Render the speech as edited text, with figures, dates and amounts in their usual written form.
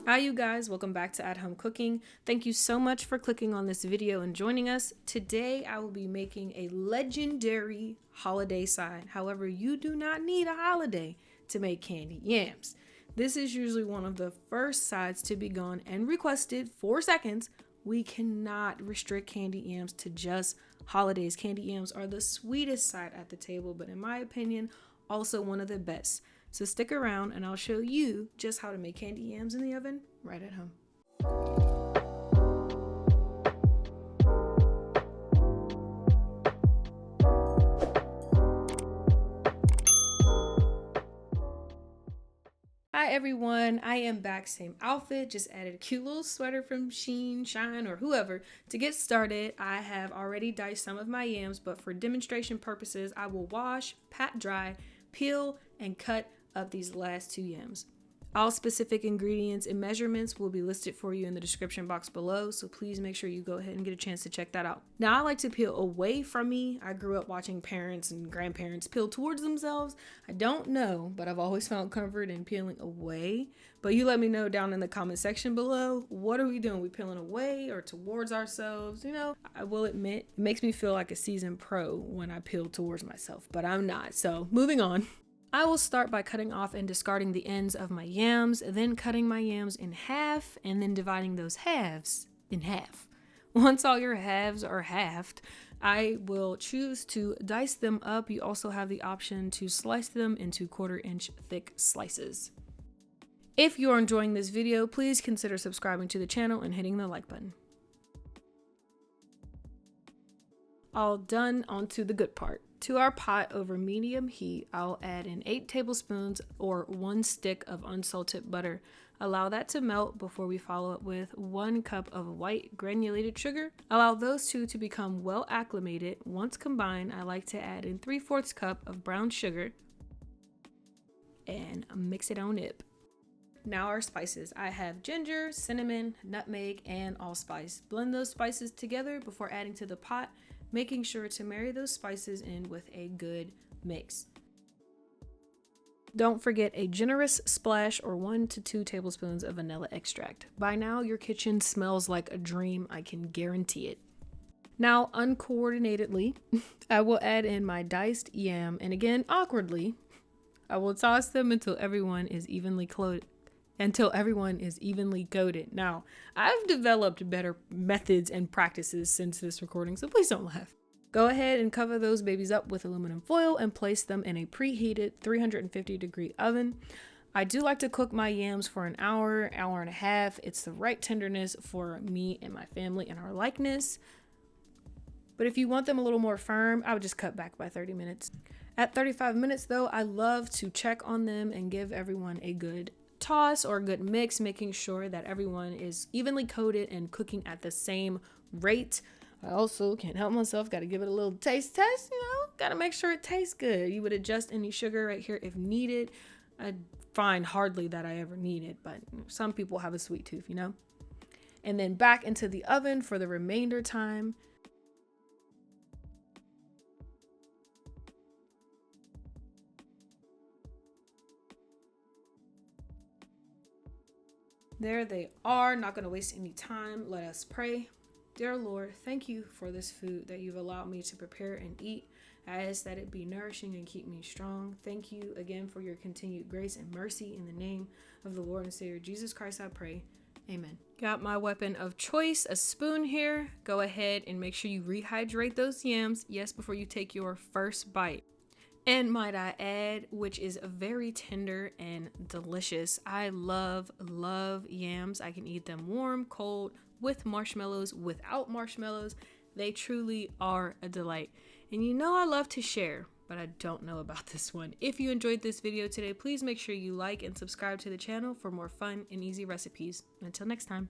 Hi you guys, welcome back to At Home Cooking. Thank you so much for clicking on this video and joining us. Today I will be making a legendary holiday side. However, you do not need a holiday to make candied yams. This is usually one of the first sides to be gone and requested 4 seconds. We cannot restrict candied yams to just holidays. Candied yams are the sweetest side at the table, but in my opinion, also one of the best. So stick around and I'll show you just how to make candied yams in the oven right at home. Hi everyone, I am back, same outfit, just added a cute little sweater from Sheen, Shine, or whoever. To get started, I have already diced some of my yams, but for demonstration purposes, I will wash, pat dry, peel, and cut up these last 2 yams. All specific ingredients and measurements will be listed for you in the description box below, so please make sure you go ahead and get a chance to check that out. Now, I like to peel away from me. I grew up watching parents and grandparents peel towards themselves. I don't know, but I've always found comfort in peeling away. But you let me know down in the comment section below, what are we doing? We peeling away or towards ourselves? You know, I will admit, it makes me feel like a seasoned pro when I peel towards myself, but I'm not. So moving on. I will start by cutting off and discarding the ends of my yams, then cutting my yams in half, and then dividing those halves in half. Once all your halves are halved, I will choose to dice them up. You also have the option to slice them into 1/4 inch thick slices. If you're enjoying this video, please consider subscribing to the channel and hitting the like button. All done, onto the good part. To our pot over medium heat, I'll add in 8 tablespoons or 1 stick of unsalted butter. Allow that to melt before we follow it with 1 cup of white granulated sugar. Allow those two to become well acclimated. Once combined, I like to add in 3/4 cup of brown sugar and mix it on up. Now our spices. I have ginger, cinnamon, nutmeg, and allspice. Blend those spices together before adding to the pot, making sure to marry those spices in with a good mix. Don't forget a generous splash or 1 to 2 tablespoons of vanilla extract. By now, your kitchen smells like a dream, I can guarantee it. Now, uncoordinatedly, I will add in my diced yam, and again, awkwardly, I will toss them until everyone is evenly coated. Now, I've developed better methods and practices since this recording, so please don't laugh. Go ahead and cover those babies up with aluminum foil and place them in a preheated 350-degree oven. I do like to cook my yams for an hour and a half. It's the right tenderness for me and my family and our likeness. But if you want them a little more firm, I would just cut back by 30 minutes. At 35 minutes though, I love to check on them and give everyone a good toss or a good mix, making sure that everyone is evenly coated and cooking at the same rate. I also can't help myself, got to give it a little taste test, got to make sure it tastes good. You would adjust any sugar right here if needed. I find hardly that I ever need it, but some people have a sweet tooth, And then back into the oven for the remainder time. There they are. Not going to waste any time. Let us pray. Dear Lord, thank you for this food that you've allowed me to prepare and eat. I ask that it be nourishing and keep me strong. Thank you again for your continued grace and mercy. In the name of the Lord and Savior Jesus Christ, I pray. Amen. Got my weapon of choice, a spoon here. Go ahead and make sure you rehydrate those yams. Yes, before you take your first bite. And might I add, which is very tender and delicious. I love yams. I can eat them warm, cold, with marshmallows, without marshmallows. They truly are a delight. And I love to share, but I don't know about this one. If you enjoyed this video today, please make sure you like and subscribe to the channel for more fun and easy recipes. Until next time.